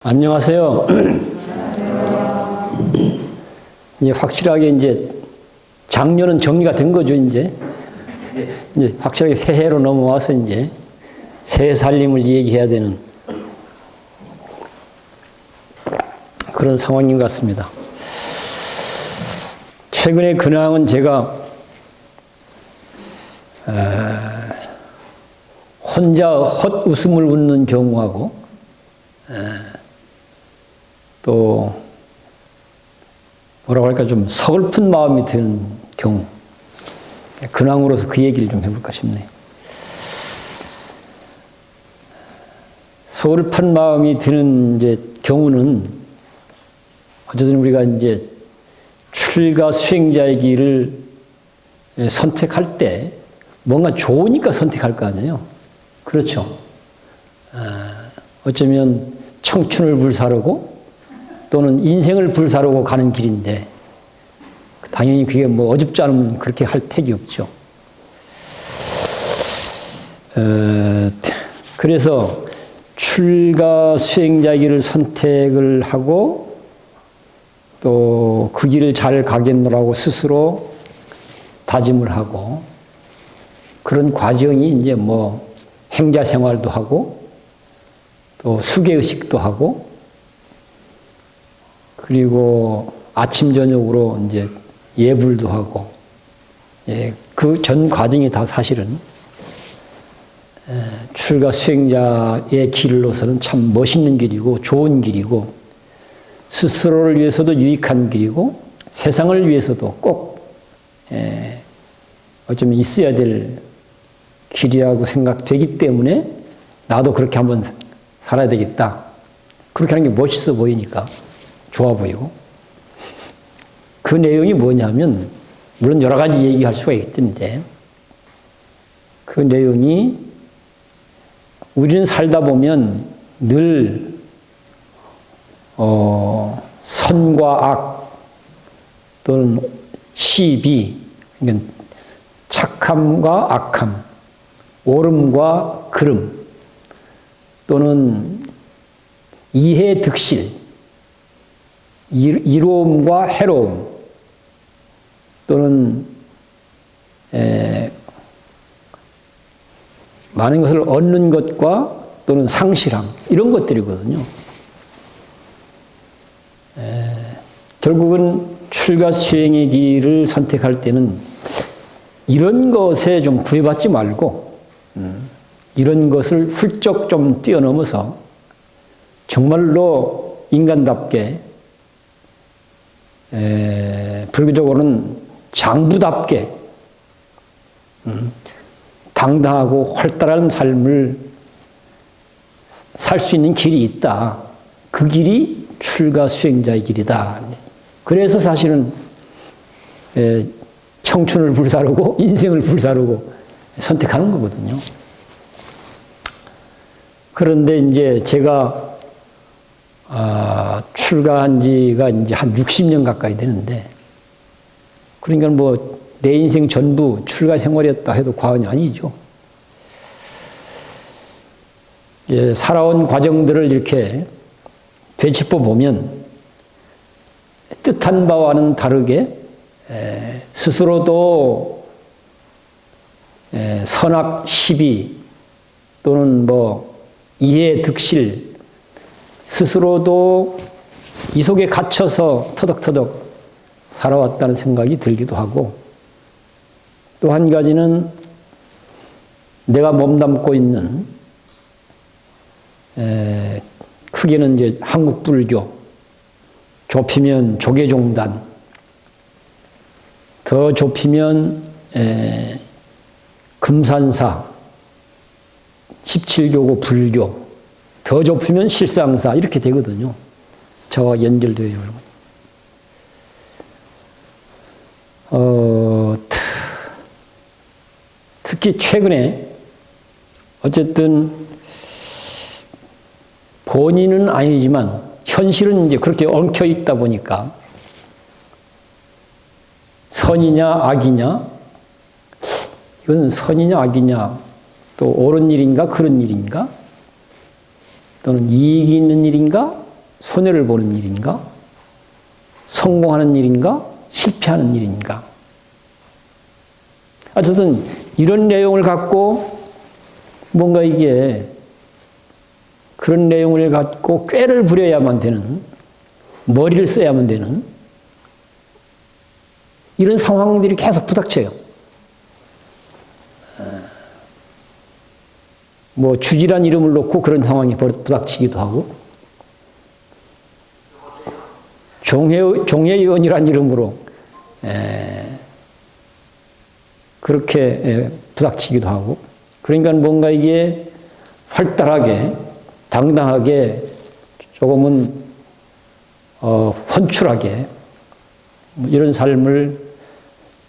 안녕하세요. 이제 확실하게 이제 작년은 정리가 된 거죠, 이제 확실하게 새해로 넘어와서 이제 새해 살림을 얘기해야 되는 그런 상황인 것 같습니다. 최근에 근황은 제가 혼자 헛웃음을 웃는 경우하고 또 뭐라고 할까 좀 서글픈 마음이 드는 경우, 근황으로서 그 얘기를 좀 해볼까 싶네요. 서글픈 마음이 드는 이제 경우는 어쨌든 우리가 이제 출가 수행자의 길을 선택할 때 뭔가 좋으니까 선택할 거 아니에요. 그렇죠. 어쩌면 청춘을 불사르고 또는 인생을 불사르고 가는 길인데 당연히 그게 뭐 어줍지 않으면 그렇게 할 택이 없죠. 그래서 출가 수행자의 길을 선택을 하고 또 그 길을 잘 가겠노라고 스스로 다짐을 하고 그런 과정이 이제 뭐 행자 생활도 하고 또 수계의식도 하고 그리고 아침 저녁으로 이제 예불도 하고 그 전 과정이 다 사실은 출가 수행자의 길로서는 참 멋있는 길이고 좋은 길이고 스스로를 위해서도 유익한 길이고 세상을 위해서도 꼭 어쩌면 있어야 될 길이라고 생각되기 때문에 나도 그렇게 한번 살아야 되겠다. 그렇게 하는 게 멋있어 보이니까 좋아 보이고 그 내용이 뭐냐면 물론 여러 가지 얘기할 수가 있던데 그 내용이 우리는 살다 보면 늘 선과 악 또는 시비 그러니까 착함과 악함 옳음과 그름 또는 이해 득실 이로움과 해로움 또는 많은 것을 얻는 것과 또는 상실함 이런 것들이거든요. 결국은 출가 수행의 길을 선택할 때는 이런 것에 좀 구애받지 말고 이런 것을 훌쩍 좀 뛰어넘어서 정말로 인간답게 불교적으로는 장부답게 당당하고 활달한 삶을 살 수 있는 길이 있다. 그 길이 출가 수행자의 길이다. 그래서 사실은 청춘을 불사르고 인생을 불사르고 선택하는 거거든요. 그런데 이제 제가 출가한 지가 이제 한 60년 가까이 되는데, 그러니까 뭐 내 인생 전부 출가 생활이었다 해도 과언이 아니죠. 살아온 과정들을 이렇게 되짚어 보면 뜻한 바와는 다르게 스스로도 선악 시비 또는 뭐 이해 득실 스스로도 이 속에 갇혀서 터덕터덕 살아왔다는 생각이 들기도 하고 또 한 가지는 내가 몸담고 있는 크게는 이제 한국 불교 좁히면 조계종단 더 좁히면 금산사 17교고 불교 더 좁히면 실상사 이렇게 되거든요. 저와 연결되어 특히 최근에 어쨌든 본인은 아니지만 현실은 이제 그렇게 엉켜 있다 보니까 선이냐 악이냐 이건 선이냐 악이냐 또 옳은 일인가 그런 일인가 또는 이익이 있는 일인가 손해를 보는 일인가? 성공하는 일인가? 실패하는 일인가? 어쨌든 이런 내용을 갖고 뭔가 이게 그런 내용을 갖고 꾀를 부려야만 되는, 머리를 써야만 되는 이런 상황들이 계속 부닥쳐요. 뭐 주지란 이름을 놓고 그런 상황이 부닥치기도 하고, 종회의원이란 이름으로 그렇게 부닥치기도 하고, 그러니까 뭔가 이게 활달하게 당당하게 조금은 헌출하게 이런 삶을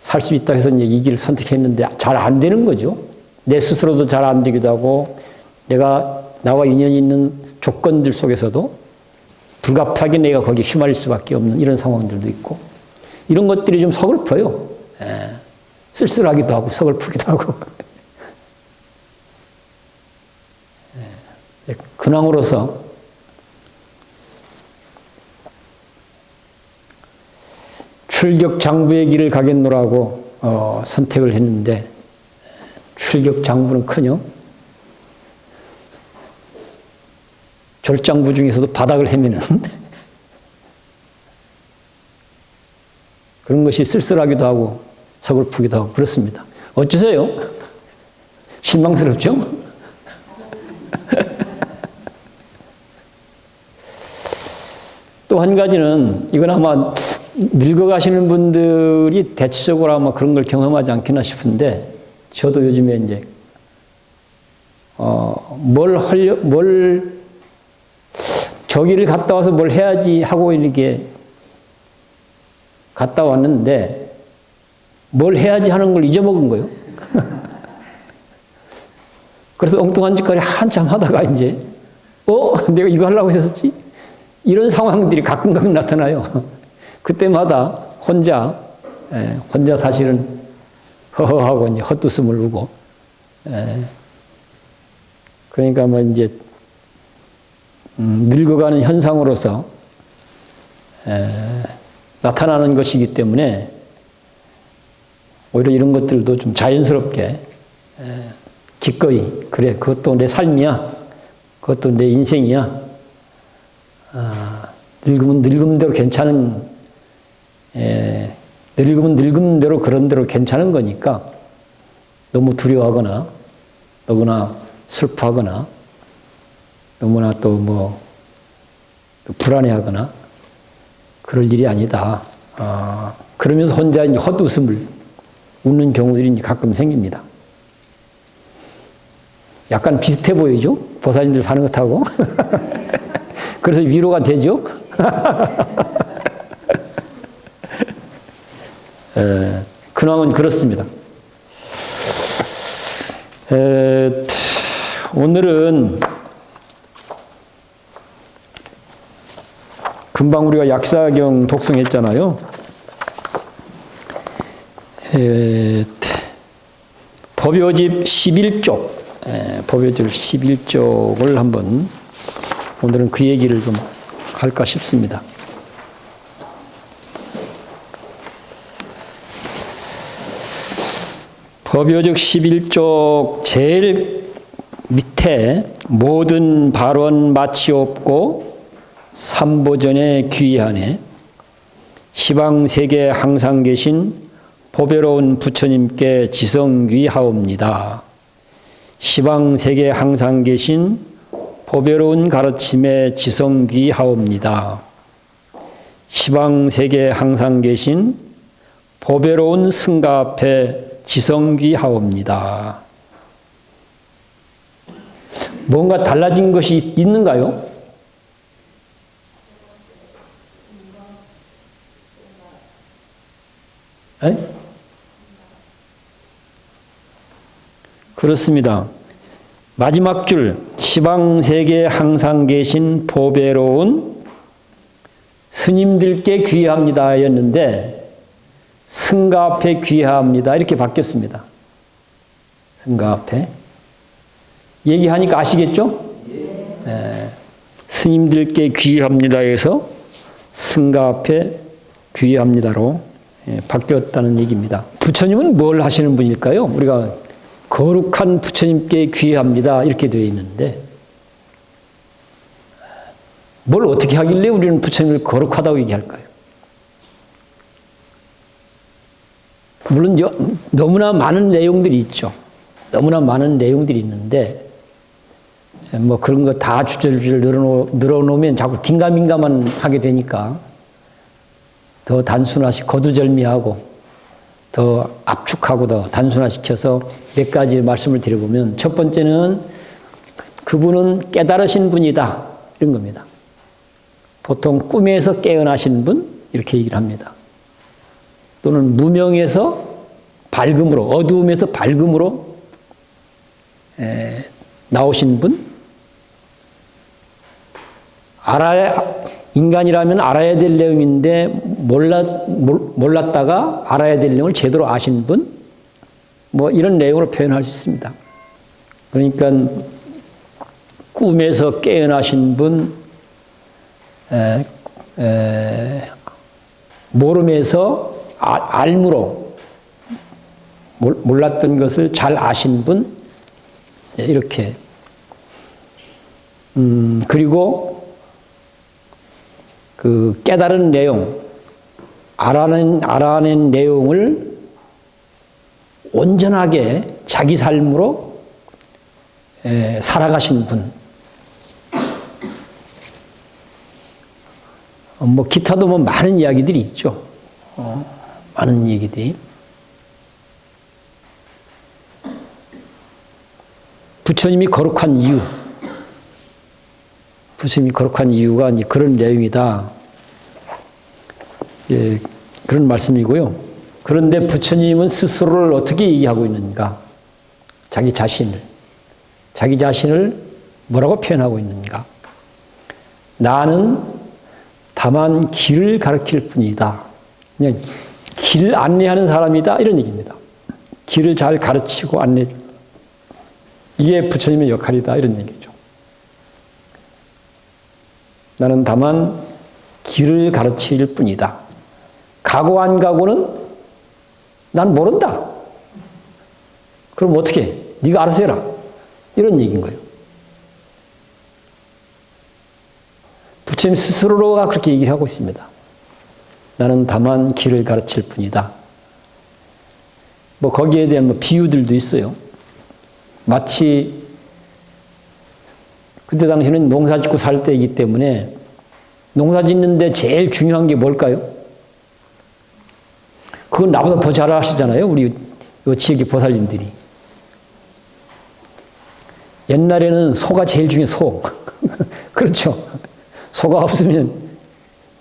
살 수 있다 해서 이제 이 길을 선택했는데 잘 안 되는 거죠. 내 스스로도 잘 안 되기도 하고, 나와 인연이 있는 조건들 속에서도 불가피하게 내가 거기에 휘말릴 수밖에 없는 이런 상황들도 있고, 이런 것들이 좀 서글퍼요. 쓸쓸하기도 하고 서글프기도 하고. 근황으로서 출격장부의 길을 가겠노라고 선택을 했는데, 출격장부는커녕 졸장부 중에서도 바닥을 헤매는 그런 것이 쓸쓸하기도 하고 서글프기도 하고 그렇습니다. 어쩌세요? 실망스럽죠? 또 한 가지는, 이건 아마 늙어가시는 분들이 대체적으로 아마 그런 걸 경험하지 않겠나 싶은데, 저도 요즘에 이제 저기를 갔다 와서 뭘 해야지 하고 이렇게 갔다 왔는데, 뭘 해야지 하는 걸 잊어먹은 거예요. 그래서 엉뚱한 짓거리 한참 하다가 이제 내가 이거 하려고 했었지? 이런 상황들이 가끔 나타나요. 그때마다 혼자 사실은 허허하고 이제 헛웃음을 울고, 그러니까 뭐 이제 늙어가는 현상으로서 나타나는 것이기 때문에 오히려 이런 것들도 좀 자연스럽게 기꺼이, 그래, 그것도 내 삶이야, 그것도 내 인생이야, 늙으면 늙은 대로 괜찮은, 늙으면 늙은 대로 그런 대로 괜찮은 거니까 너무 두려워하거나 너무나 슬퍼하거나 너무나 또 뭐 불안해하거나 그럴 일이 아니다. 그러면서 혼자 이제 헛웃음을 웃는 경우들이 이제 가끔 생깁니다. 약간 비슷해 보이죠? 보살님들 사는 것하고. 그래서 위로가 되죠? 근황은 그렇습니다. 오늘은 금방 우리가 약사경 독송했잖아요. 법요집 11쪽, 법요집 11쪽을 한번 오늘은 그 얘기를 좀 할까 싶습니다. 법요적 11쪽 제일 밑에 모든 발언 마치옵고 삼보전에 귀하네 시방세계 항상 계신 보배로운 부처님께 지성귀하옵니다. 시방세계 항상 계신 보배로운 가르침에 지성귀하옵니다. 시방세계 항상 계신 보배로운 승가 앞에 지성귀하옵니다. 뭔가 달라진 것이 있는가요? 에? 그렇습니다. 마지막 줄 시방세계 항상 계신 보배로운 스님들께 귀하합니다 였는데 승가 앞에 귀하합니다 이렇게 바뀌었습니다. 승가 앞에 얘기하니까 아시겠죠? 스님들께 귀의합니다에서 승가 앞에 귀의합니다로 바뀌었다는 얘기입니다. 부처님은 뭘 하시는 분일까요? 우리가 거룩한 부처님께 귀의합니다 이렇게 되어 있는데 뭘 어떻게 하길래 우리는 부처님을 거룩하다고 얘기할까요? 물론 너무나 많은 내용들이 있죠. 너무나 많은 내용들이 있는데 뭐 그런 거 다 주저주저 늘어놓으면 자꾸 긴가민가만 하게 되니까 더 거두절미하고 더 압축하고 더 단순화시켜서 몇 가지 말씀을 드려보면 첫 번째는 그분은 깨달으신 분이다 이런 겁니다. 보통 꿈에서 깨어나신 분 이렇게 얘기를 합니다. 또는 무명에서 밝음으로 어두움에서 밝음으로 나오신 분 인간이라면 알아야 될 내용인데 몰랐다가 알아야 될 내용을 제대로 아신 분 뭐 이런 내용으로 표현할 수 있습니다. 그러니까 꿈에서 깨어나신 분 모름에서 알므로 몰랐던 것을 잘 아신 분 이렇게 그리고 그 깨달은 내용 알아낸 내용을 온전하게 자기 삶으로 살아가신 분 뭐 기타도 뭐 많은 이야기들이 있죠. 많은 얘기들이. 부처님이 거룩한 이유. 부처님이 거룩한 이유가 그런 내용이다. 예, 그런 말씀이고요. 그런데 부처님은 스스로를 어떻게 얘기하고 있는가? 자기 자신을 뭐라고 표현하고 있는가? 나는 다만 길을 가르칠 뿐이다. 그냥 길 안내하는 사람이다. 이런 얘기입니다. 길을 잘 가르치고 안내. 이게 부처님의 역할이다. 이런 얘기죠. 나는 다만 길을 가르칠 뿐이다. 가고 안 가고는 난 모른다. 그럼 어떻게 해? 네가 알아서 해라. 이런 얘기인 거예요. 부처님 스스로가 그렇게 얘기를 하고 있습니다. 나는 다만 길을 가르칠 뿐이다. 뭐 거기에 대한 뭐 비유들도 있어요. 마치 그때 당시는 농사 짓고 살 때이기 때문에 농사 짓는데 제일 중요한 게 뭘까요? 그건 나보다 더 잘 아시잖아요. 우리 이 지역의 보살님들이. 옛날에는 소가 제일 중요해. 소. 그렇죠. 소가 없으면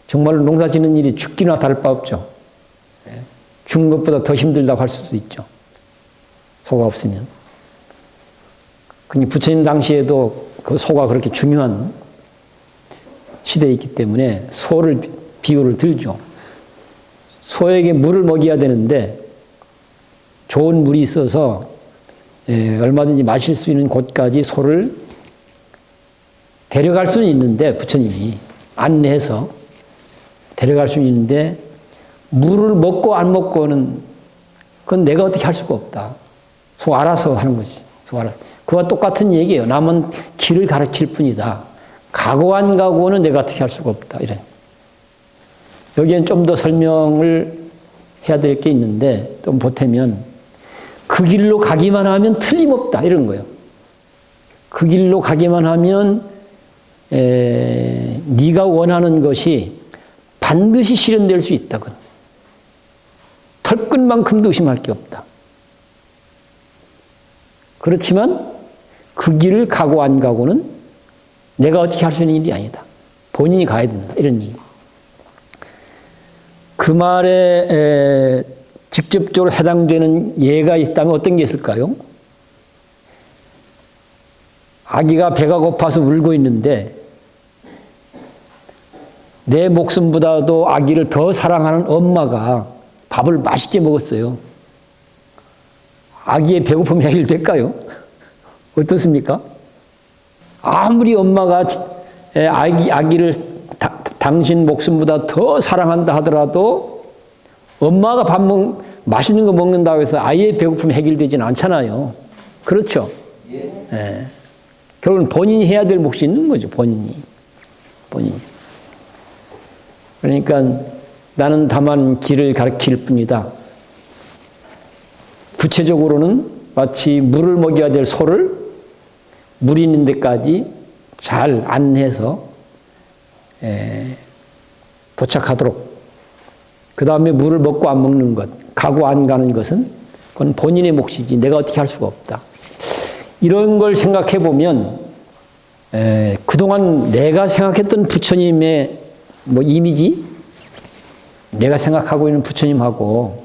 정말로 농사 짓는 일이 죽기나 다를 바 없죠. 죽는 것보다 더 힘들다고 할 수도 있죠. 소가 없으면. 그러니까 부처님 당시에도 그 소가 그렇게 중요한 시대에 있기 때문에 소를 비유를 들죠. 소에게 물을 먹여야 되는데 좋은 물이 있어서 얼마든지 마실 수 있는 곳까지 소를 데려갈 수는 있는데 부처님이 안내해서 데려갈 수는 있는데 물을 먹고 안 먹고는 그건 내가 어떻게 할 수가 없다. 소 알아서 하는 것이. 소 알아서. 그와 똑같은 얘기예요. 남은 길을 가르칠 뿐이다. 가고 안 가고는 내가 어떻게 할 수가 없다. 이런. 여기엔 좀 더 설명을 해야 될 게 있는데 좀 보태면 그 길로 가기만 하면 틀림없다. 이런 거예요. 그 길로 가기만 하면 네가 원하는 것이 반드시 실현될 수 있다고. 털끝만큼도 의심할 게 없다. 그렇지만 그 길을 가고 안 가고는 내가 어떻게 할 수 있는 일이 아니다. 본인이 가야 된다. 이런 얘기. 그 말에 직접적으로 해당되는 예가 있다면 어떤 게 있을까요? 아기가 배가 고파서 울고 있는데 내 목숨보다도 아기를 더 사랑하는 엄마가 밥을 맛있게 먹었어요. 아기의 배고픔이 해결될까요? 어떻습니까? 아무리 엄마가 아기를 당신 목숨보다 더 사랑한다 하더라도 엄마가 맛있는 거 먹는다고 해서 아이의 배고픔이 해결되지는 않잖아요. 그렇죠? 예. 결국은 본인이 해야 될 몫이 있는 거죠. 본인이. 그러니까 나는 다만 길을 가르칠 뿐이다. 구체적으로는 마치 물을 먹여야 될 소를 물 있는 데까지 잘 안내해서 도착하도록, 그 다음에 물을 먹고 안 먹는 것, 가고 안 가는 것은 그건 본인의 몫이지 내가 어떻게 할 수가 없다. 이런 걸 생각해 보면 그동안 내가 생각했던 부처님의 이미지, 내가 생각하고 있는 부처님하고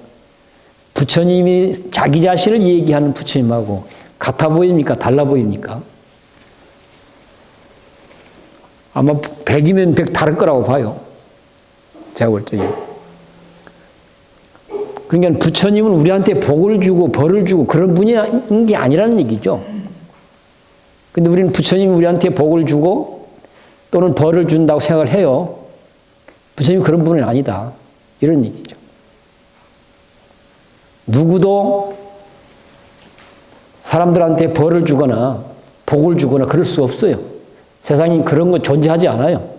부처님이 자기 자신을 얘기하는 부처님하고 같아 보입니까? 달라 보입니까? 아마 100이면 100 다를 거라고 봐요. 제가 볼 적에. 그러니까 부처님은 우리한테 복을 주고 벌을 주고 그런 분인 게 아니라는 얘기죠. 근데 우리는 부처님이 우리한테 복을 주고 또는 벌을 준다고 생각을 해요. 부처님이 그런 분은 아니다. 이런 얘기죠. 누구도 사람들한테 벌을 주거나 복을 주거나 그럴 수 없어요. 세상에 그런 거 존재하지 않아요.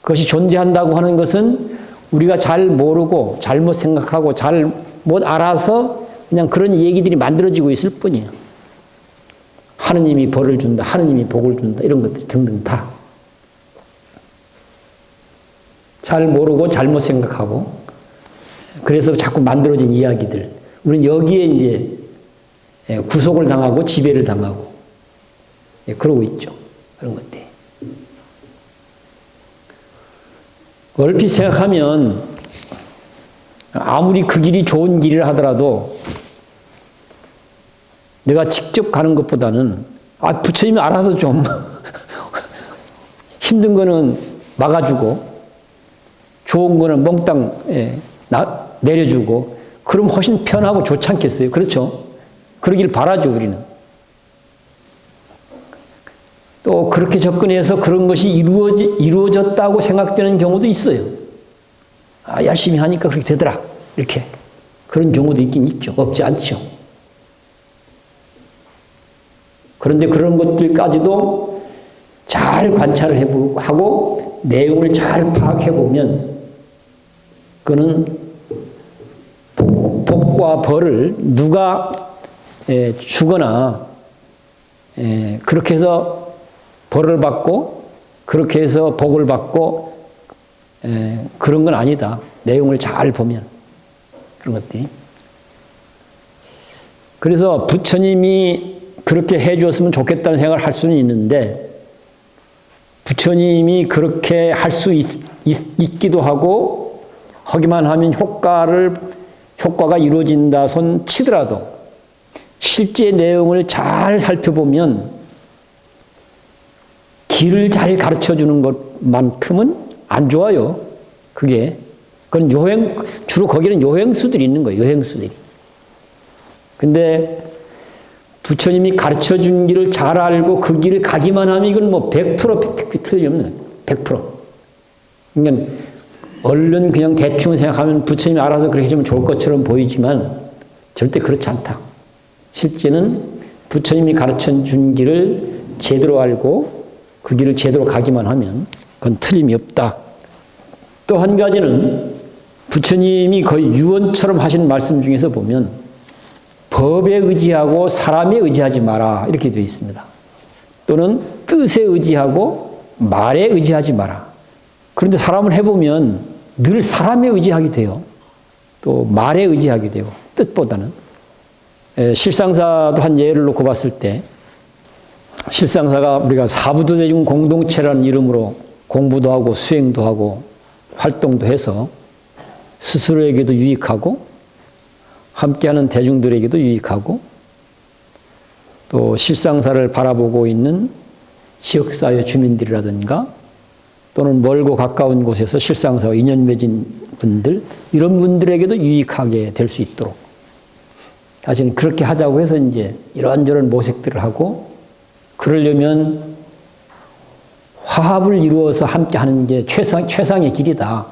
그것이 존재한다고 하는 것은 우리가 잘 모르고 잘못 생각하고 잘못 알아서 그냥 그런 얘기들이 만들어지고 있을 뿐이에요. 하느님이 벌을 준다, 하느님이 복을 준다, 이런 것들 등등 다. 잘 모르고 잘못 생각하고 그래서 자꾸 만들어진 이야기들. 우리는 여기에 이제 구속을 당하고 지배를 당하고 그러고 있죠. 그런 것들. 얼핏 생각하면 아무리 그 길이 좋은 길이라 하더라도 내가 직접 가는 것보다는 부처님이 알아서 좀 힘든 거는 막아주고 좋은 거는 몽땅 내려주고 그럼 훨씬 편하고 좋지 않겠어요? 그렇죠? 그러길 바라죠, 우리는. 또 그렇게 접근해서 그런 것이 이루어졌다고 생각되는 경우도 있어요. 열심히 하니까 그렇게 되더라. 이렇게. 그런 경우도 있긴 있죠. 없지 않죠. 그런데 그런 것들까지도 잘 관찰을 하고 내용을 잘 파악해보면 그는 복과 벌을 누가 주거나 그렇게 해서 벌을 받고 그렇게 해서 복을 받고 그런 건 아니다. 내용을 잘 보면 그런 것들이. 그래서 부처님이 그렇게 해 주었으면 좋겠다는 생각을 할 수는 있는데 부처님이 그렇게 할 수 있기도 하고 하기만 하면 효과가 이루어진다 손 치더라도 실제 내용을 잘 살펴보면 길을 잘 가르쳐 주는 것만큼은 안 좋아요. 그건 주로 거기는 요행수들이 있는 거예요. 요행수들이. 근데 부처님이 가르쳐 준 길을 잘 알고 그 길을 가기만 하면 이건 100% 틀림없는 100%. 그러니까 얼른 그냥 대충 생각하면 부처님이 알아서 그렇게 해주면 좋을 것처럼 보이지만 절대 그렇지 않다. 실제는 부처님이 가르쳐 준 길을 제대로 알고 그 길을 제대로 가기만 하면 그건 틀림이 없다. 또 한 가지는 부처님이 거의 유언처럼 하신 말씀 중에서 보면 법에 의지하고 사람에 의지하지 마라 이렇게 되어 있습니다. 또는 뜻에 의지하고 말에 의지하지 마라. 그런데 사람을 해보면 늘 사람에 의지하게 돼요. 또 말에 의지하게 되고 뜻보다는. 실상사도 한 예를 놓고 봤을 때 실상사가 우리가 사부도대중 공동체라는 이름으로 공부도 하고 수행도 하고 활동도 해서 스스로에게도 유익하고 함께하는 대중들에게도 유익하고 또 실상사를 바라보고 있는 지역사회 주민들이라든가 또는 멀고 가까운 곳에서 실상사와 인연 맺은 분들 이런 분들에게도 유익하게 될 수 있도록 사실은 그렇게 하자고 해서 이제 이런저런 모색들을 하고 그러려면 화합을 이루어서 함께 하는 게 최상의 길이다.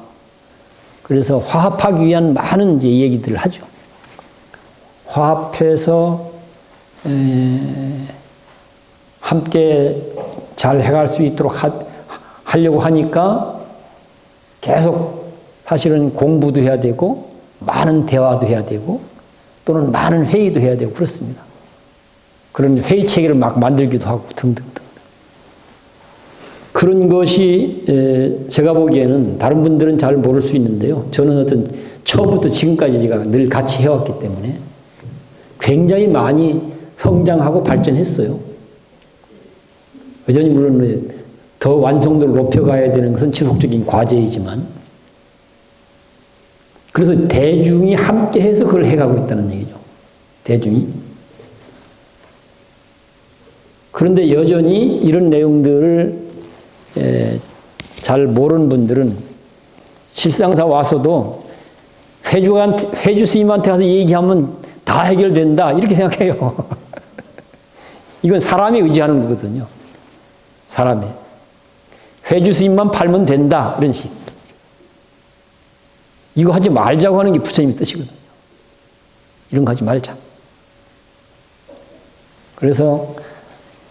그래서 화합하기 위한 많은 이제 얘기들을 하죠. 화합해서 함께 잘 해갈 수 있도록 하려고 하니까 계속 사실은 공부도 해야 되고 많은 대화도 해야 되고 또는 많은 회의도 해야 되고 그렇습니다. 그런 회의 체계를 막 만들기도 하고 등등등. 그런 것이 제가 보기에는 다른 분들은 잘 모를 수 있는데요. 저는 어떤 처음부터 지금까지 제가 늘 같이 해왔기 때문에 굉장히 많이 성장하고 발전했어요. 여전히 물론 더 완성도를 높여가야 되는 것은 지속적인 과제이지만 그래서 대중이 함께해서 그걸 해가고 있다는 얘기죠. 대중이. 그런데 여전히 이런 내용들을 잘 모르는 분들은 실상사 와서도 회주 스님한테 가서 얘기하면 다 해결된다 이렇게 생각해요. 이건 사람이 의지하는 거거든요. 사람이. 회주 스님만 팔면 된다 이런 식. 이거 하지 말자고 하는 게 부처님의 뜻이거든요. 이런 거 하지 말자. 그래서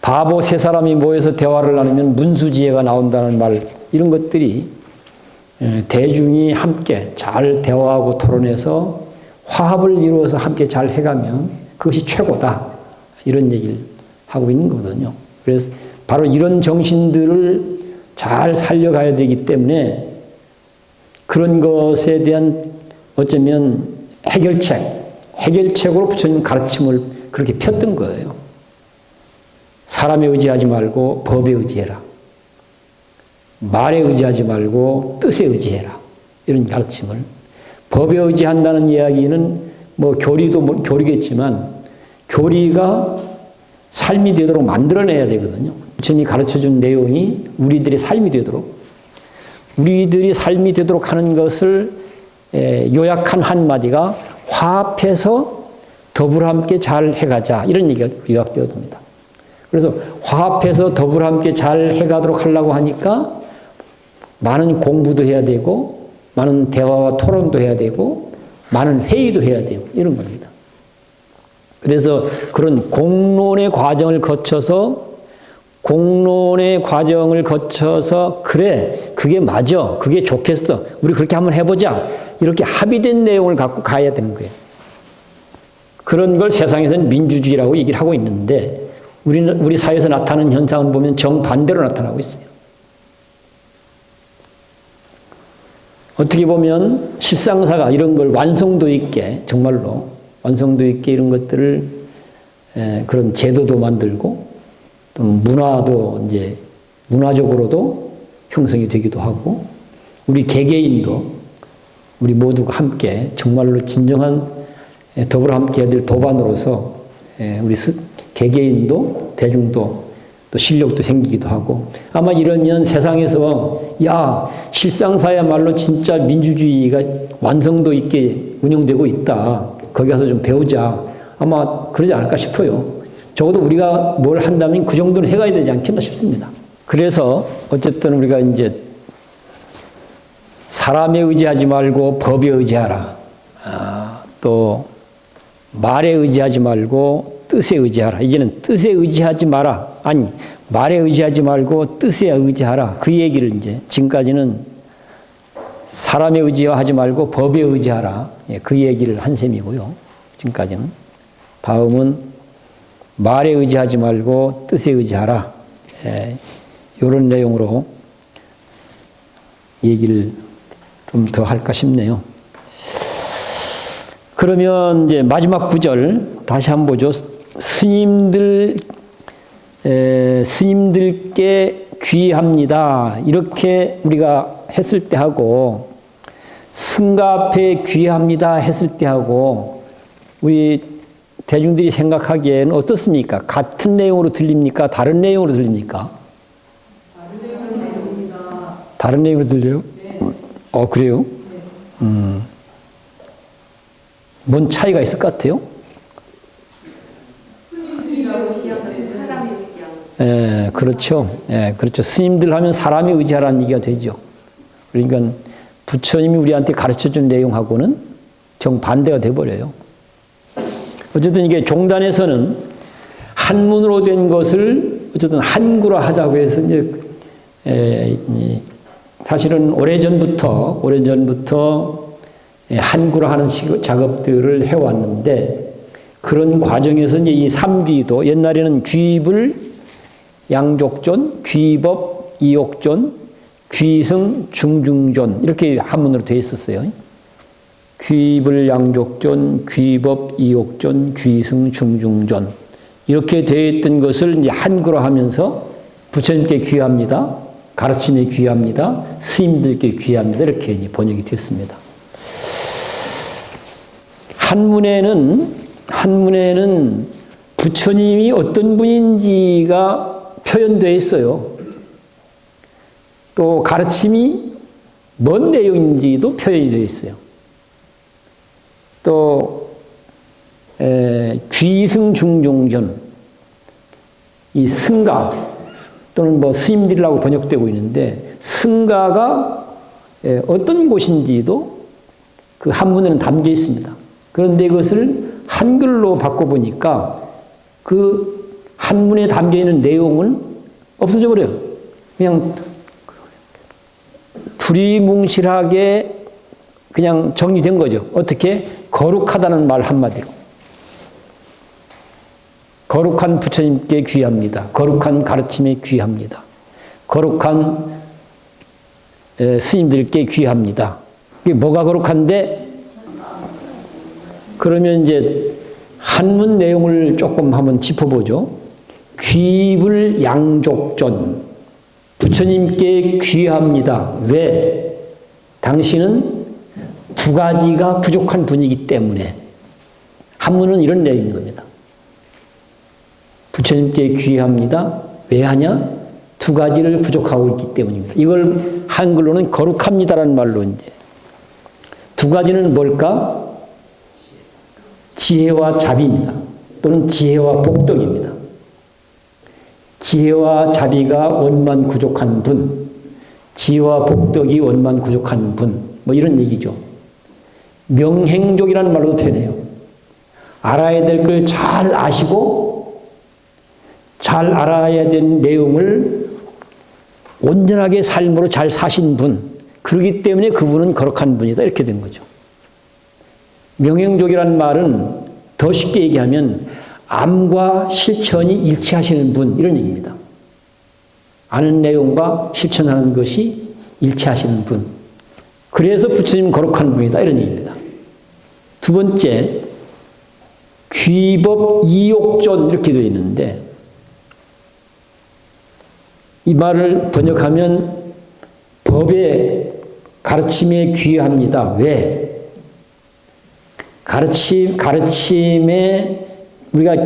바보 세 사람이 모여서 대화를 나누면 문수지혜가 나온다는 말 이런 것들이 대중이 함께 잘 대화하고 토론해서 화합을 이루어서 함께 잘 해가면 그것이 최고다 이런 얘기를 하고 있는 거거든요. 그래서 바로 이런 정신들을 잘 살려가야 되기 때문에 그런 것에 대한 어쩌면 해결책으로 부처님 가르침을 그렇게 폈던 거예요. 사람에 의지하지 말고 법에 의지해라. 말에 의지하지 말고 뜻에 의지해라. 이런 가르침을. 법에 의지한다는 이야기는 뭐 교리겠지만 교리가 삶이 되도록 만들어내야 되거든요. 부처님이 가르쳐준 내용이 우리들의 삶이 되도록 하는 것을 요약한 한마디가 화합해서 더불어 함께 잘 해가자 이런 얘기가 요약되어집니다. 그래서 화합해서 더불어 함께 잘 해가도록 하려고 하니까 많은 공부도 해야 되고 많은 대화와 토론도 해야 되고 많은 회의도 해야 되고 이런 겁니다. 그래서 그런 공론의 과정을 거쳐서 그래 그게 맞아 그게 좋겠어 우리 그렇게 한번 해보자 이렇게 합의된 내용을 갖고 가야 되는 거예요. 그런 걸 세상에서는 민주주의라고 얘기를 하고 있는데 우리 사회에서 나타나는 현상을 보면 정반대로 나타나고 있어요. 어떻게 보면 실상사가 이런 걸 완성도 있게 정말로 완성도 있게 이런 것들을 그런 제도도 만들고 또 문화도 이제 문화적으로도 형성이 되기도 하고 우리 개개인도 우리 모두가 함께 정말로 진정한 더불어 함께 해야 될 도반으로서 우리 개개인도 대중도 또 실력도 생기기도 하고 아마 이러면 세상에서 야 실상사야말로 진짜 민주주의가 완성도 있게 운영되고 있다. 거기 가서 좀 배우자. 아마 그러지 않을까 싶어요. 적어도 우리가 뭘 한다면 그 정도는 해가야 되지 않겠나 싶습니다. 그래서 어쨌든 우리가 이제 사람에 의지하지 말고 법에 의지하라. 또 말에 의지하지 말고 뜻에 의지하라. 이제는 뜻에 의지하지 마라. 아니 말에 의지하지 말고 뜻에 의지하라. 그 얘기를 이제 지금까지는 사람에 의지하지 말고 법에 의지하라. 그 얘기를 한 셈이고요. 지금까지는. 다음은 말에 의지하지 말고 뜻에 의지하라. 이런 내용으로 얘기를 좀 더 할까 싶네요. 그러면 이제 마지막 구절 다시 한번 보죠. 스님들께 귀합니다. 이렇게 우리가 했을 때 하고 승가 앞에 귀합니다 했을 때 하고 우리 대중들이 생각하기에는 어떻습니까? 같은 내용으로 들립니까? 다른 내용으로 들립니까? 다른 내용으로 들립니다. 다른 내용으로 들려요? 네. 그래요? 네. 뭔 차이가 있을 것 같아요? 스님들이라고 기하는 사람이 얘기하는 그렇죠. 그렇죠. 스님들 하면 사람에 의지하라는 얘기가 되죠. 그러니까 부처님이 우리한테 가르쳐준 내용하고는 정반대가 돼버려요. 어쨌든 이게 종단에서는 한문으로 된 것을 어쨌든 한구로 하자고 해서 이제 사실은 오래전부터 한구로 하는 작업들을 해왔는데 그런 과정에서 이제 이 삼귀도 옛날에는 귀불, 양족존, 귀법, 이옥존, 귀승, 중중존 이렇게 한문으로 되어 있었어요. 귀불, 양족존, 귀법, 이옥존, 귀승, 중중존 이렇게 되어 있던 것을 이제 한구로 하면서 부처님께 귀합니다. 가르침에 귀합니다. 스님들께 귀합니다. 이렇게 번역이 됐습니다. 한문에는 부처님이 어떤 분인지가 표현되어 있어요. 또 가르침이 뭔 내용인지도 표현이 되어 있어요. 또 귀승 중종전 이 승가 또는 뭐 스님들이라고 번역되고 있는데 승가가 어떤 곳인지도 그 한문에는 담겨 있습니다. 그런데 그것을 한글로 바꿔보니까 그 한문에 담겨 있는 내용은 없어져 버려요. 그냥 두리뭉실하게 그냥 정리된 거죠. 어떻게? 거룩하다는 말 한마디로. 거룩한 부처님께 귀합니다. 거룩한 가르침에 귀합니다. 거룩한 스님들께 귀합니다. 이게 뭐가 거룩한데? 그러면 이제 한문 내용을 조금 한번 짚어보죠. 귀불 양족존. 부처님께 귀합니다. 왜? 당신은 두 가지가 부족한 분이기 때문에. 한문은 이런 내용인 겁니다. 부처님께 귀합니다. 왜 하냐? 두 가지를 부족하고 있기 때문입니다. 이걸 한글로는 거룩합니다라는 말로 이제 두 가지는 뭘까? 지혜와 자비입니다. 또는 지혜와 복덕입니다. 지혜와 자비가 원만 부족한 분, 지혜와 복덕이 원만 부족한 분, 뭐 이런 얘기죠. 명행족이라는 말로도 표현해요. 알아야 될 걸 잘 아시고 잘 알아야 될 내용을 온전하게 삶으로 잘 사신 분, 그렇기 때문에 그분은 거룩한 분이다 이렇게 된 거죠. 명행족이라는 말은 더 쉽게 얘기하면 암과 실천이 일치하시는 분 이런 얘기입니다. 아는 내용과 실천하는 것이 일치하시는 분. 그래서 부처님 거룩한 분이다 이런 얘기입니다. 두 번째, 귀법 이옥존 이렇게 되어 있는데 이 말을 번역하면 법의 가르침에 귀합니다. 왜? 가르침에 우리가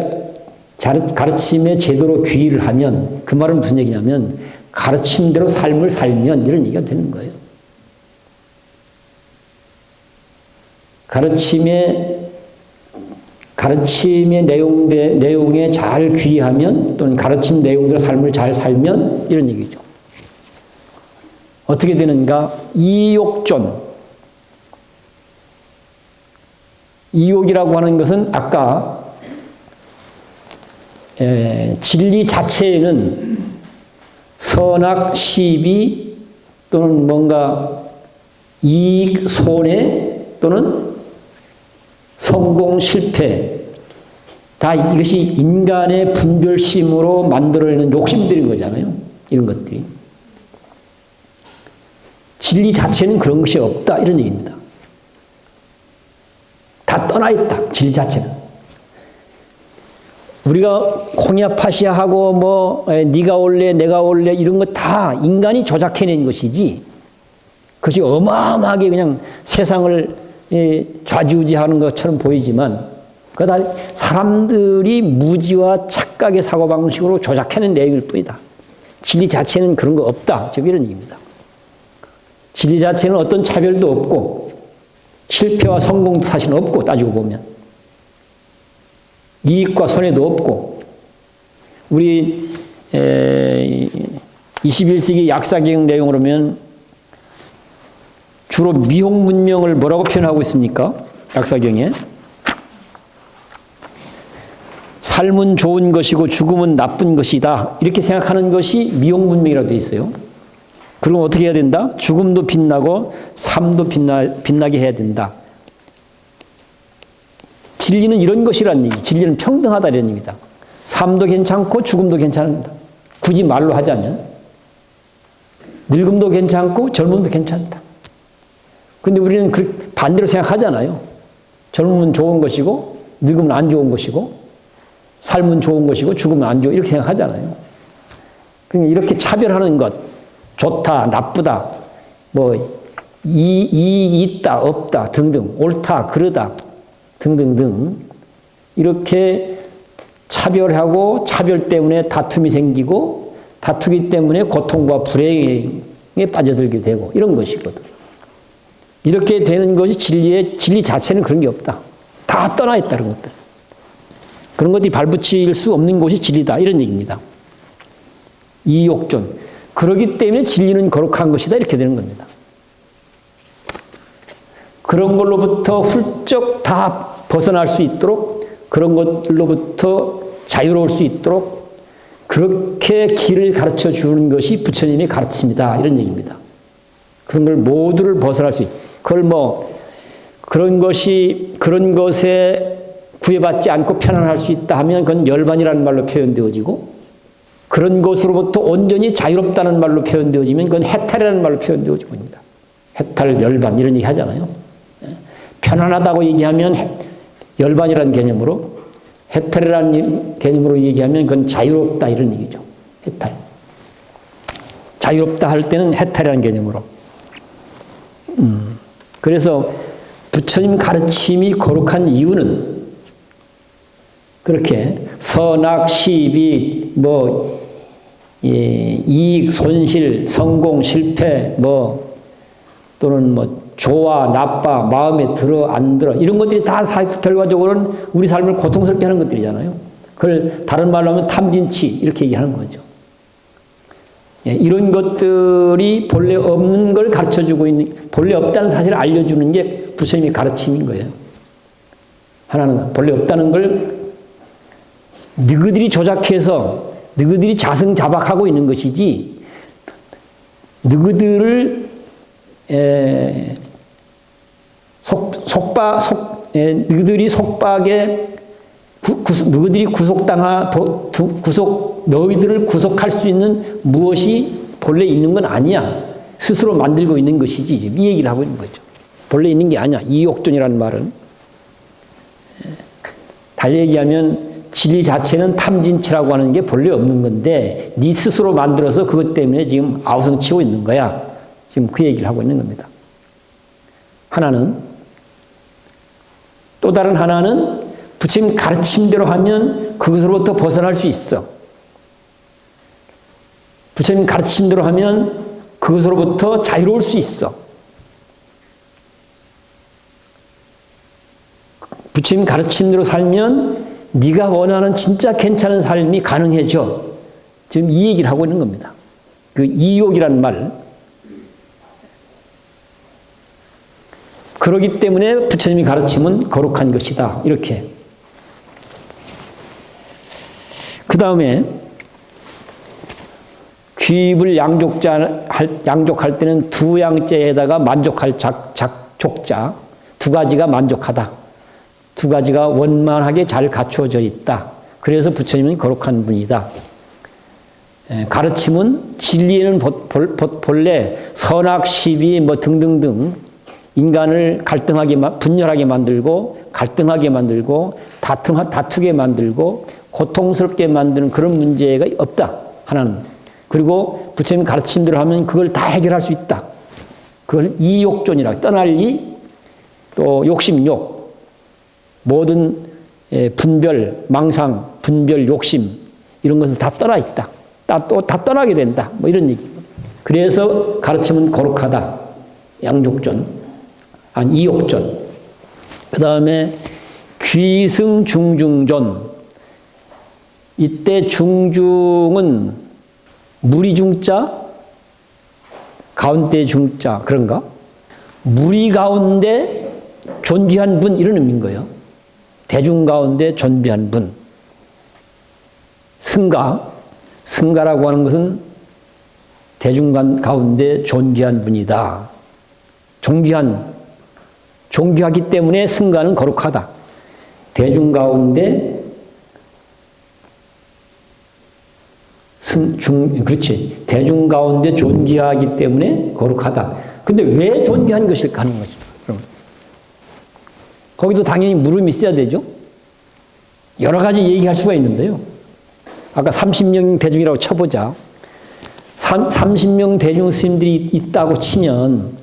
가르침에 제대로 귀의를 하면 그 말은 무슨 얘기냐면 가르침대로 삶을 살면 이런 얘기가 되는 거예요. 가르침의 내용에 잘 귀의하면 또는 가르침 내용대로 삶을 잘 살면 이런 얘기죠. 어떻게 되는가? 이옥존. 이옥이라고 하는 것은 아까 진리 자체에는 선악, 시비 또는 뭔가 이익, 손해 또는 성공, 실패 다 이것이 인간의 분별심으로 만들어내는 욕심들인 거잖아요. 이런 것들이. 진리 자체는 그런 것이 없다 이런 얘기입니다. 다 떠나 있다. 진리 자체는. 우리가 콩야파시아하고 뭐 네가 올래 내가 올래 이런 거 다 인간이 조작해낸 것이지 그것이 어마어마하게 그냥 세상을 좌지우지하는 것처럼 보이지만 그거 다 사람들이 무지와 착각의 사고방식으로 조작해낸 내용일 뿐이다. 진리 자체는 그런 거 없다. 즉 이런 얘기입니다. 진리 자체는 어떤 차별도 없고 실패와 성공도 사실 없고 따지고 보면 이익과 손해도 없고 우리 21세기 약사경 내용으로 보면 주로 미혹 문명을 뭐라고 표현하고 있습니까? 약사경에. 삶은 좋은 것이고 죽음은 나쁜 것이다. 이렇게 생각하는 것이 미혹 문명이라고 되어 있어요. 그럼 어떻게 해야 된다? 죽음도 빛나고 삶도 빛나게 해야 된다. 진리는 이런 것이라는 얘기. 진리는 평등하다는 얘기입니다. 삶도 괜찮고 죽음도 괜찮다. 굳이 말로 하자면 늙음도 괜찮고 젊음도 괜찮다. 그런데 우리는 반대로 생각하잖아요. 젊음은 좋은 것이고 늙음은 안 좋은 것이고 삶은 좋은 것이고 죽음은 안 좋은 이렇게 생각하잖아요. 그러니까 이렇게 차별하는 것, 좋다, 나쁘다, 뭐 이익이 있다, 없다 등등, 옳다, 그르다 등등등 이렇게 차별하고 차별 때문에 다툼이 생기고 다투기 때문에 고통과 불행에 빠져들게 되고 이런 것이거든. 이렇게 되는 것이 진리 자체는 그런 게 없다. 다 떠나 있다 그런 것들. 그런 것들이 발붙일 수 없는 것이 진리다 이런 얘기입니다. 이욕존. 그렇기 때문에 진리는 거룩한 것이다 이렇게 되는 겁니다. 그런 걸로부터 훌쩍 다 벗어날 수 있도록 그런 것들로부터 자유로울 수 있도록 그렇게 길을 가르쳐 주는 것이 부처님의 가르침이다 이런 얘기입니다. 그런 걸 모두를 벗어날 수 그걸 그런 것에 구애받지 않고 편안할 수 있다 하면 그건 열반이라는 말로 표현되어지고 그런 것으로부터 온전히 자유롭다는 말로 표현되어지면 그건 해탈이라는 말로 표현되어지고 있습니다. 해탈, 열반 이런 얘기 하잖아요. 편안하다고 얘기하면 열반이라는 개념으로 해탈이라는 개념으로 얘기하면 그건 자유롭다 이런 얘기죠. 해탈. 자유롭다 할 때는 해탈이라는 개념으로. 그래서 부처님 가르침이 거룩한 이유는 그렇게 선악, 시비, 이익, 손실, 성공, 실패, 또는 좋아, 나빠, 마음에 들어, 안 들어 이런 것들이 다 결과적으로는 우리 삶을 고통스럽게 하는 것들이잖아요. 그걸 다른 말로 하면 탐진치 이렇게 얘기하는 거죠. 이런 것들이 본래 없는 걸 가르쳐주고 있는 본래 없다는 사실을 알려주는 게 부처님의 가르침인 거예요. 하나는 본래 없다는 걸 너희들이 조작해서 너희들이 자승자박하고 있는 것이지 너희들을 너희들이 속박에 너희들이 너희들을 구속할 수 있는 무엇이 본래 있는 건 아니야. 스스로 만들고 있는 것이지. 이 얘기를 하고 있는 거죠. 본래 있는 게 아니야. 이욕존이라는 말은. 달리 얘기하면 진리 자체는 탐진치라고 하는 게 본래 없는 건데 네 스스로 만들어서 그것 때문에 지금 아우성치고 있는 거야. 지금 그 얘기를 하고 있는 겁니다. 또 다른 하나는 부처님 가르침대로 하면 그것으로부터 벗어날 수 있어. 부처님 가르침대로 하면 그것으로부터 자유로울 수 있어. 부처님 가르침대로 살면 네가 원하는 진짜 괜찮은 삶이 가능해져. 지금 이 얘기를 하고 있는 겁니다. 그 이욕이라는 말. 그렇기 때문에 부처님이 가르침은 거룩한 것이다. 이렇게. 그 다음에 귀입을 양족할 때는 두 양자에다가 만족할 족자 두 가지가 만족하다. 두 가지가 원만하게 잘 갖추어져 있다. 그래서 부처님은 거룩한 분이다. 가르침은 진리에는 본래 선악, 시비 등등등 인간을 분열하게 만들고 갈등하게 만들고 다투게 만들고 고통스럽게 만드는 그런 문제가 없다. 하나는. 그리고 부처님 가르침대로 하면 그걸 다 해결할 수 있다. 그걸 이욕존이라 떠날 이 또 욕심욕 모든 분별, 망상, 분별, 욕심 이런 것을 다 떠나 있다. 다 떠나게 된다. 이런 얘기. 그래서 가르침은 거룩하다. 양족존, 이욕존. 그 다음에 귀승중중존. 이때 중중은 무리 중자, 가운데 중자 그런가? 무리 가운데 존귀한 분 이런 의미인 거예요. 대중 가운데 존귀한 분. 승가라고 하는 것은 대중 가운데 존귀한 분이다. 존귀하기 때문에 승가는 거룩하다. 대중 가운데 그렇지. 대중 가운데 존귀하기 때문에 거룩하다. 근데 왜 존귀한 것일까 하는 거죠. 그럼 거기도 당연히 물음이 있어야 되죠. 여러 가지 얘기할 수가 있는데요. 아까 30명 대중이라고 쳐보자. 30명 대중 스님들이 있다고 치면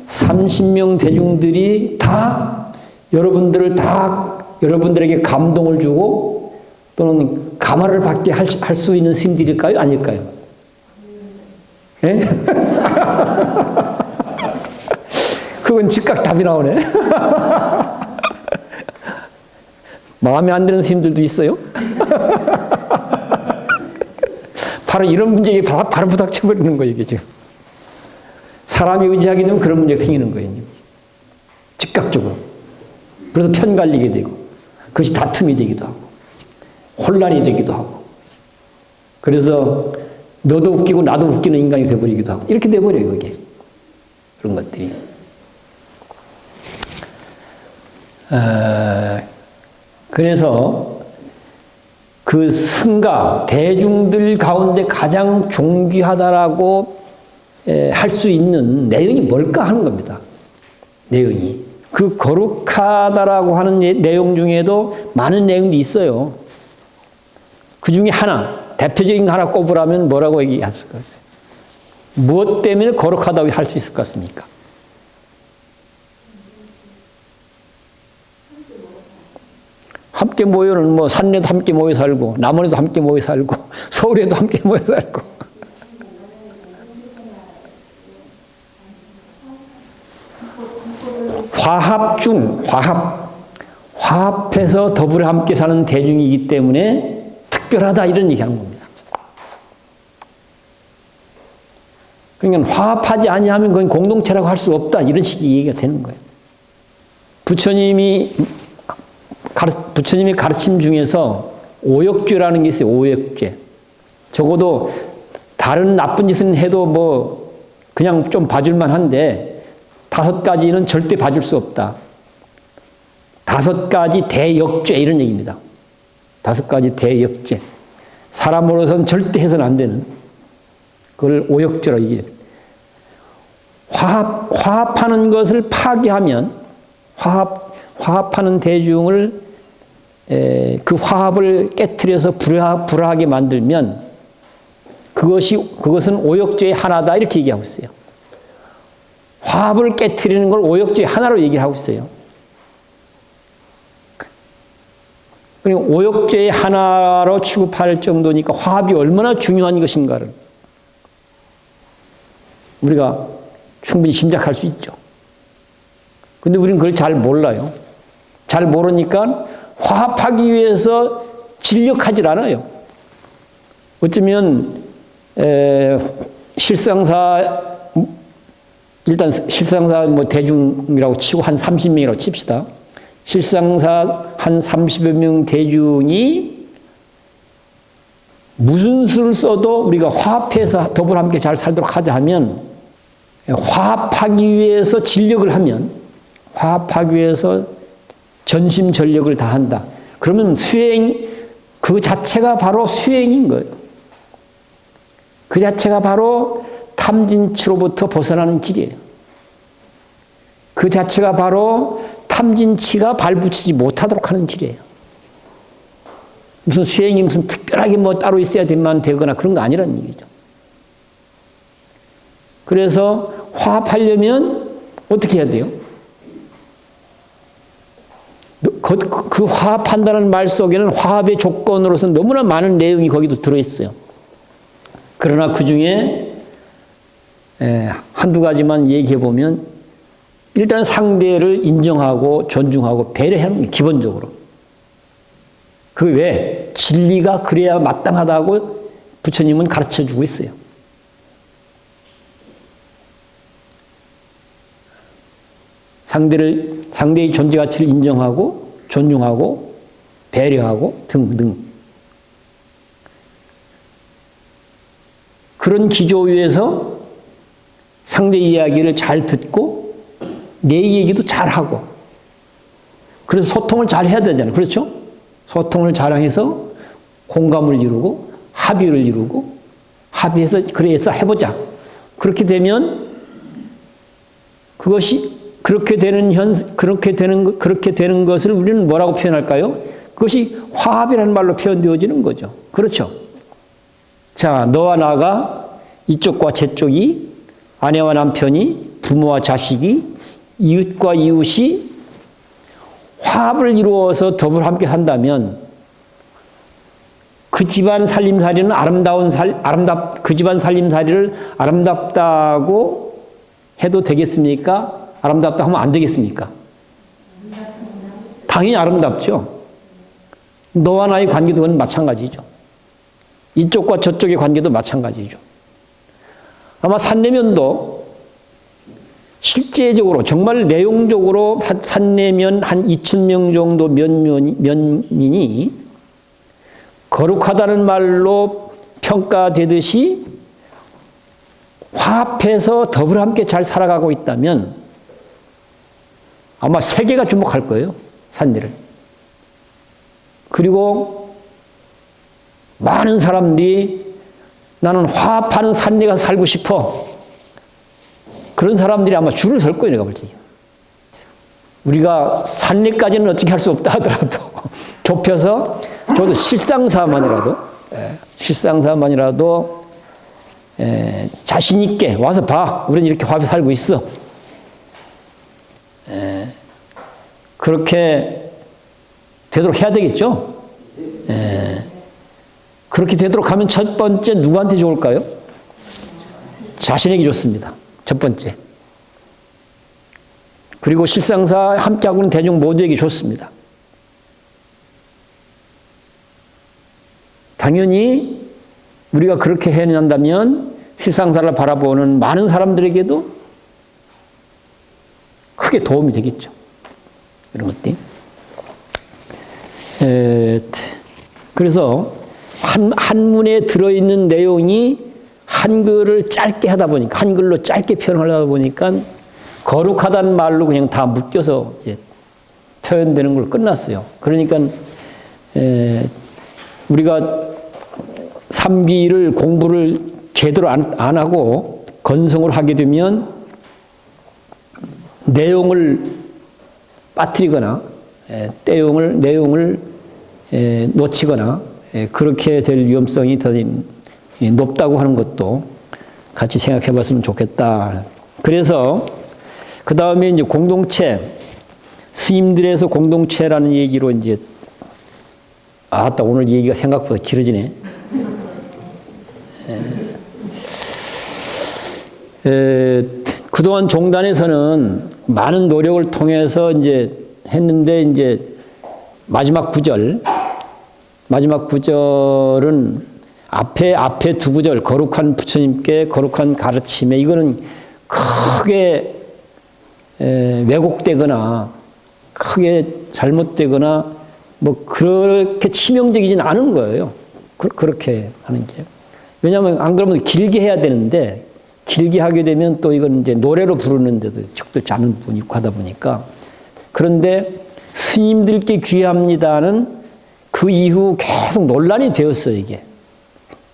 30명 대중들이 다 여러분들에게 감동을 주고 또는 감화를 받게 할 수 있는 스님들일까요? 아닐까요? 예? 그건 즉각 답이 나오네. 마음에 안 드는 스님들도 있어요? 바로 이런 문제에 바로 부닥쳐버리는 거예요, 이게 지금. 사람이 의지하게 되면 그런 문제가 생기는 거예요. 즉각적으로. 그래서 편갈리게 되고, 그것이 다툼이 되기도 하고, 혼란이 되기도 하고, 그래서 너도 웃기고 나도 웃기는 인간이 되어버리기도 하고, 이렇게 돼버려요, 이게. 그런 것들이. 그래서 그 승가, 대중들 가운데 가장 존귀하다라고 할 수 있는 내용이 뭘까 하는 겁니다. 내용이. 그 거룩하다라고 하는 내용 중에도 많은 내용도 있어요. 그 중에 하나, 대표적인 거 하나 꼽으라면 뭐라고 얘기했을까요? 무엇 때문에 거룩하다고 할 수 있을 것 같습니까? 함께 모여는 뭐 산에도 함께 모여 살고 남원에도 함께 모여 살고 서울에도 함께 모여 살고 화합해서 더불어 함께 사는 대중이기 때문에 특별하다 이런 얘기하는 겁니다. 그러니까 화합하지 아니하면 그건 공동체라고 할 수 없다 이런 식의 얘기가 되는 거예요. 부처님이 가르침 중에서 오역죄라는 게 있어요. 오역죄. 적어도 다른 나쁜 짓은 해도 뭐 그냥 좀 봐줄만 한데 5가지는 절대 봐줄 수 없다. 5가지 대역죄 이런 얘기입니다. 5가지 대역죄. 사람으로서는 절대 해서는 안 되는 그걸 오역죄라고 얘기해요. 화합하는 것을 파괴하면 화합하는 대중을 그 화합을 깨트려서 불화하게 만들면 그것은 오역죄의 하나다 이렇게 얘기하고 있어요. 화합을 깨트리는 걸 오역죄의 하나로 얘기하고 있어요. 그리고 오역죄의 하나로 취급할 정도니까 화합이 얼마나 중요한 것인가를 우리가 충분히 짐작할 수 있죠. 근데 우리는 그걸 잘 몰라요. 잘 모르니까 화합하기 위해서 진력하질 않아요. 어쩌면 일단 실상사 뭐 대중이라고 치고 한 30명이라고 칩시다. 실상사 한 30여 명 대중이 무슨 수를 써도 우리가 화합해서 더불어 함께 잘 살도록 하자 하면 화합하기 위해서 진력을 하면 화합하기 위해서 전심전력을 다한다. 그러면 그 자체가 바로 수행인 거예요. 그 자체가 바로 탐진치로부터 벗어나는 길이에요. 그 자체가 바로 탐진치가 발붙이지 못하도록 하는 길이에요. 무슨 수행이 무슨 특별하게 뭐 따로 있어야 되거나 그런 거 아니라는 얘기죠. 그래서 화합하려면 어떻게 해야 돼요? 그 화합한다는 말 속에는 화합의 조건으로서 너무나 많은 내용이 거기도 들어있어요. 그러나 그 중에 한두 가지만 얘기해 보면 일단 상대를 인정하고 존중하고 배려하는 게 기본적으로. 그 왜? 진리가 그래야 마땅하다고 부처님은 가르쳐 주고 있어요. 상대의 존재 가치를 인정하고 존중하고 배려하고 등등. 그런 기조 위에서 상대 이야기를 잘 듣고 내 얘기도 잘 하고, 그래서 소통을 잘 해야 되잖아요. 그렇죠? 소통을 잘해서 공감을 이루고 합의를 이루고 합의해서 그래서 해보자. 그렇게 되면 그것이 그렇게 되는 것을 우리는 뭐라고 표현할까요? 그것이 화합이라는 말로 표현되어지는 거죠. 그렇죠? 자, 너와 나가 이쪽과 저쪽이 아내와 남편이 부모와 자식이 이웃과 이웃이 화합을 이루어서 더불어 함께 산다면 그 집안 살림살이는 그 집안 살림살이를 아름답다고 해도 되겠습니까? 아름답다 하면 안 되겠습니까? 당연히 아름답죠. 너와 나의 관계도 그건 마찬가지죠. 이쪽과 저쪽의 관계도 마찬가지죠. 아마 산내면도 실제적으로 정말 내용적으로 산내면 한 2,000명 정도 면민이 거룩하다는 말로 평가되듯이 화합해서 더불어 함께 잘 살아가고 있다면 아마 세계가 주목할 거예요. 산내를. 그리고 많은 사람들이 나는 화합하는 산내가 살고 싶어. 그런 사람들이 아마 줄을 설 거예요. 내가 볼 때. 우리가 산내까지는 어떻게 할 수 없다 하더라도 좁혀서 저도 실상사만이라도 자신 있게 와서 봐. 우리는 이렇게 화합해 살고 있어. 그렇게 되도록 해야 되겠죠. 그렇게 되도록 하면 첫 번째 누구한테 좋을까요? 자신에게 좋습니다. 첫 번째. 그리고 실상사 함께하고 있는 대중 모두에게 좋습니다. 당연히 우리가 그렇게 해낸다면 실상사를 바라보는 많은 사람들에게도 크게 도움이 되겠죠. 이런 것들이. 그래서 한문에 들어있는 내용이 한글을 짧게 하다 보니까, 한글로 짧게 표현하다 보니까 거룩하다는 말로 그냥 다 묶여서 이제 표현되는 걸 끝났어요. 그러니까 우리가 삼기를 공부를 제대로 안 하고 건성을 하게 되면 내용을 빠뜨리거나 내용을 놓치거나 그렇게 될 위험성이 더 높다고 하는 것도 같이 생각해 봤으면 좋겠다. 그래서 그 다음에 이제 공동체, 스님들에서 공동체라는 얘기로 이제 아따 오늘 얘기가 생각보다 길어지네. 그동안 종단에서는 많은 노력을 통해서 이제 했는데 이제 마지막 구절은 앞에 두 구절 거룩한 부처님께 거룩한 가르침에 이거는 크게 왜곡되거나 크게 잘못되거나 뭐 그렇게 치명적이진 않은 거예요. 그렇게 하는 게. 왜냐하면 안 그러면 길게 해야 되는데 길게 하게 되면 또 이건 이제 노래로 부르는데도 적절치 않은 부분이 있고 하다 보니까. 그런데 스님들께 귀합니다는 그 이후 계속 논란이 되었어요, 이게.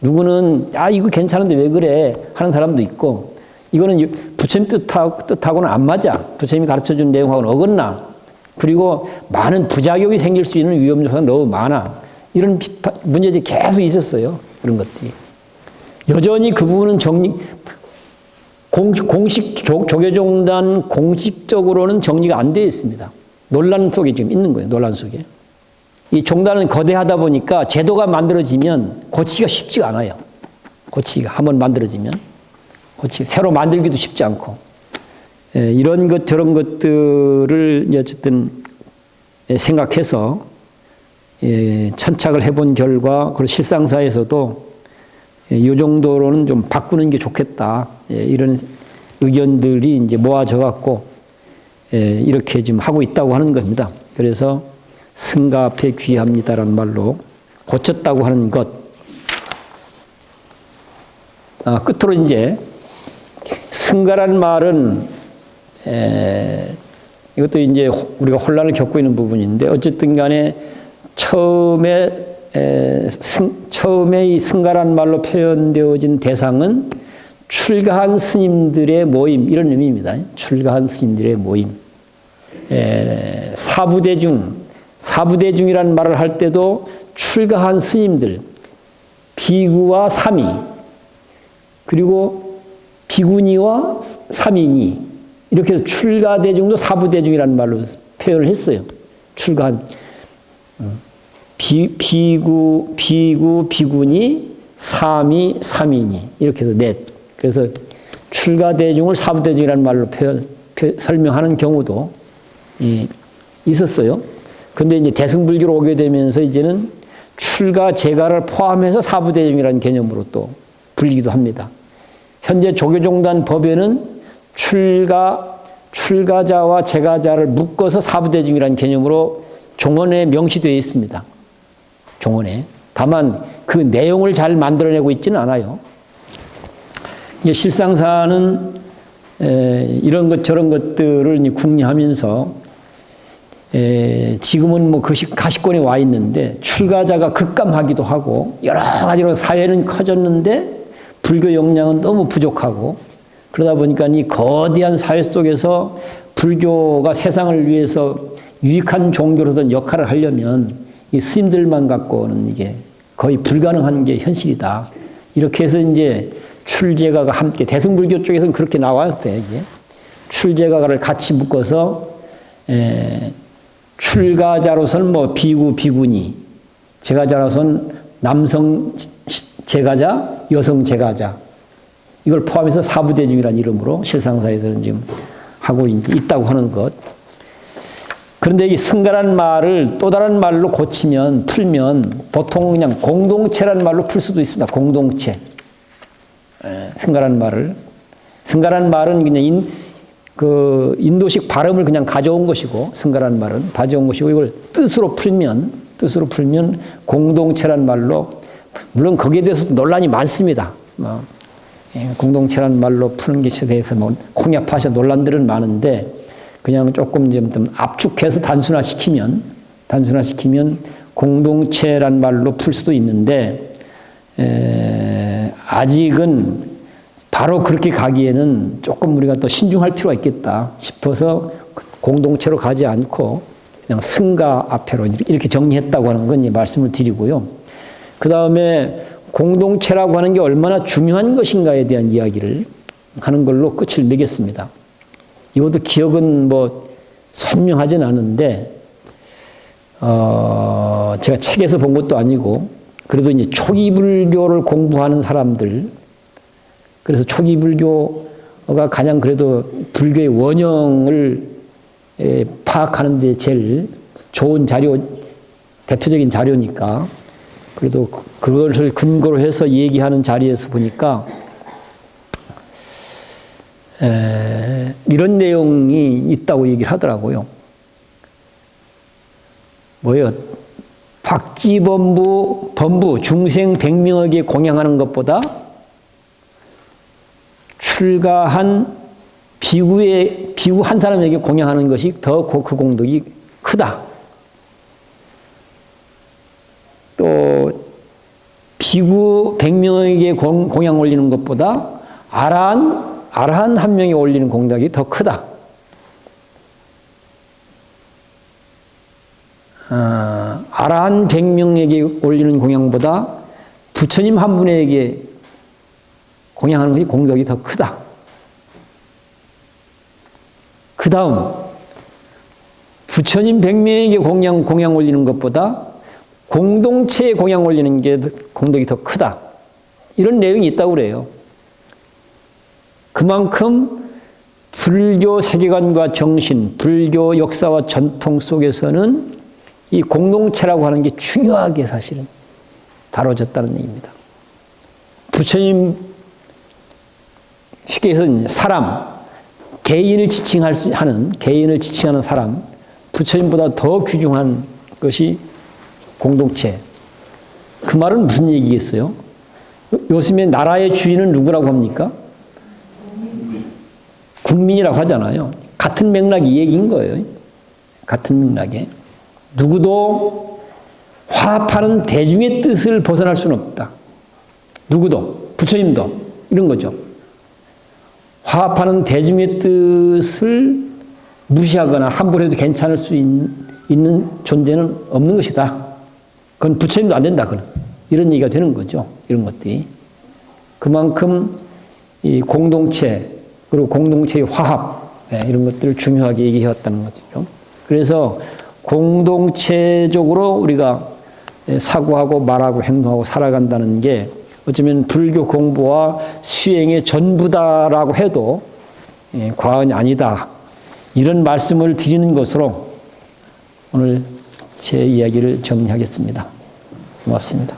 누구는 이거 괜찮은데 왜 그래 하는 사람도 있고, 이거는 부처님 뜻하고는 안 맞아. 부처님이 가르쳐준 내용하고는 어긋나. 그리고 많은 부작용이 생길 수 있는 위험 요소가 너무 많아. 이런 문제들이 계속 있었어요. 그런 것들이. 여전히 그 부분은 조계종단 공식적으로는 정리가 안 되어 있습니다. 논란 속에 지금 있는 거예요. 논란 속에. 이 종단은 거대하다 보니까 제도가 만들어지면 고치기가 쉽지가 않아요. 고치기가 한번 만들어지면 새로 만들기도 쉽지 않고 이런 것 저런 것들을 어쨌든 생각해서 천착을 해본 결과, 그리고 실상사에서도 이 정도로는 좀 바꾸는 게 좋겠다. 이런 의견들이 이제 모아져 갖고 이렇게 지금 하고 있다고 하는 겁니다. 그래서 승가 앞에 귀합니다라는 말로 고쳤다고 하는 것. 끝으로 이제 승가라는 말은 이것도 이제 우리가 혼란을 겪고 있는 부분인데 어쨌든 간에 처음에 이 승가라는 말로 표현되어진 대상은 출가한 스님들의 모임, 이런 의미입니다. 출가한 스님들의 모임. 사부대중이라는 말을 할 때도 출가한 스님들, 비구와 삼이, 그리고 비구니와 삼이니, 이렇게 해서 출가대중도 사부대중이라는 말로 표현을 했어요. 출가한 비구, 비구니, 삼이, 삼이니, 이렇게 해서 넷. 그래서 출가대중을 사부대중이라는 말로 설명하는 경우도 있었어요. 근데 이제 대승불교로 오게 되면서 이제는 출가, 재가를 포함해서 사부대중이라는 개념으로 또 불리기도 합니다. 현재 조교종단 법에는 출가자와 재가자를 묶어서 사부대중이라는 개념으로 종언에 명시되어 있습니다. 종언에. 다만 그 내용을 잘 만들어내고 있지는 않아요. 실상사는 이런 것 저런 것들을 궁리하면서 지금은 뭐 가시권에 와 있는데 출가자가 급감하기도 하고 여러 가지로 사회는 커졌는데 불교 역량은 너무 부족하고 그러다 보니까 이 거대한 사회 속에서 불교가 세상을 위해서 유익한 종교로든 역할을 하려면 이 스님들만 갖고는 이게 거의 불가능한 게 현실이다. 이렇게 해서 이제 출제가가 함께 대승불교 쪽에서는 그렇게 나왔어요. 이게 출제가를 같이 묶어서 출가자로서는 뭐 비구, 비구니, 재가자로서는 남성 재가자, 여성 재가자, 이걸 포함해서 사부대중이라는 이름으로 실상사에서는 지금 하고 있다고 하는 것. 그런데 이 승가라는 말을 또 다른 말로 고치면, 풀면 보통 그냥 공동체라는 말로 풀 수도 있습니다. 공동체. 승가라는 말을. 승가라는 말은 그냥 인도식 발음을 그냥 가져온 것이고, 승가라는 말은 가져온 것이고, 이걸 뜻으로 풀면 공동체라는 말로, 물론 거기에 대해서도 논란이 많습니다. 공동체라는 말로 푸는 것에 대해서 뭐 콩야파샤 논란들은 많은데, 그냥 조금 좀 압축해서 단순화시키면 공동체란 말로 풀 수도 있는데, 아직은 바로 그렇게 가기에는 조금 우리가 또 신중할 필요가 있겠다 싶어서 공동체로 가지 않고 그냥 승가 앞에로 이렇게 정리했다고 하는 건 말씀을 드리고요. 그 다음에 공동체라고 하는 게 얼마나 중요한 것인가에 대한 이야기를 하는 걸로 끝을 맺겠습니다. 이것도 기억은 뭐 선명하진 않은데, 제가 책에서 본 것도 아니고, 그래도 이제 초기 불교를 공부하는 사람들, 그래서 초기 불교가 가장 그래도 불교의 원형을 파악하는 데 제일 좋은 자료, 대표적인 자료니까, 그래도 그것을 근거로 해서 얘기하는 자리에서 보니까, 이런 내용이 있다고 얘기를 하더라고요. 뭐요? 박쥐범부 중생 100명에게 공양하는 것보다 출가한 비구 한 사람에게 공양하는 것이 더 그 공덕이 크다. 또 비구 100명에게 공양 올리는 것보다 아라한 한 명이 올리는 공덕이 더 크다. 아라한 100명에게 올리는 공양보다 부처님 한 분에게 공양하는 것이 공덕이 더 크다. 그 다음 부처님 100명에게 공양 올리는 것보다 공동체에 공양 올리는 게 공덕이 더 크다. 이런 내용이 있다고 그래요. 그만큼 불교 세계관과 정신, 불교 역사와 전통 속에서는 이 공동체라고 하는 게 중요하게 사실은 다뤄졌다는 얘기입니다. 부처님 쉽게 해서 사람, 개인을 지칭하는 사람, 부처님보다 더 귀중한 것이 공동체. 그 말은 무슨 얘기겠어요? 요즘에 나라의 주인은 누구라고 합니까? 국민이라고 하잖아요. 같은 맥락 이 얘기인 거예요. 같은 맥락에. 누구도 화합하는 대중의 뜻을 벗어날 수는 없다. 누구도, 부처님도 이런 거죠. 화합하는 대중의 뜻을 무시하거나 함부로 해도 괜찮을 수 있는 존재는 없는 것이다. 그건 부처님도 안 된다. 이런 얘기가 되는 거죠. 이런 것들이. 그만큼 이 공동체, 그리고 공동체의 화합, 이런 것들을 중요하게 얘기해왔다는 거죠. 그래서 공동체적으로 우리가 사고하고 말하고 행동하고 살아간다는 게 어쩌면 불교 공부와 수행의 전부다라고 해도 과언이 아니다. 이런 말씀을 드리는 것으로 오늘 제 이야기를 정리하겠습니다. 고맙습니다.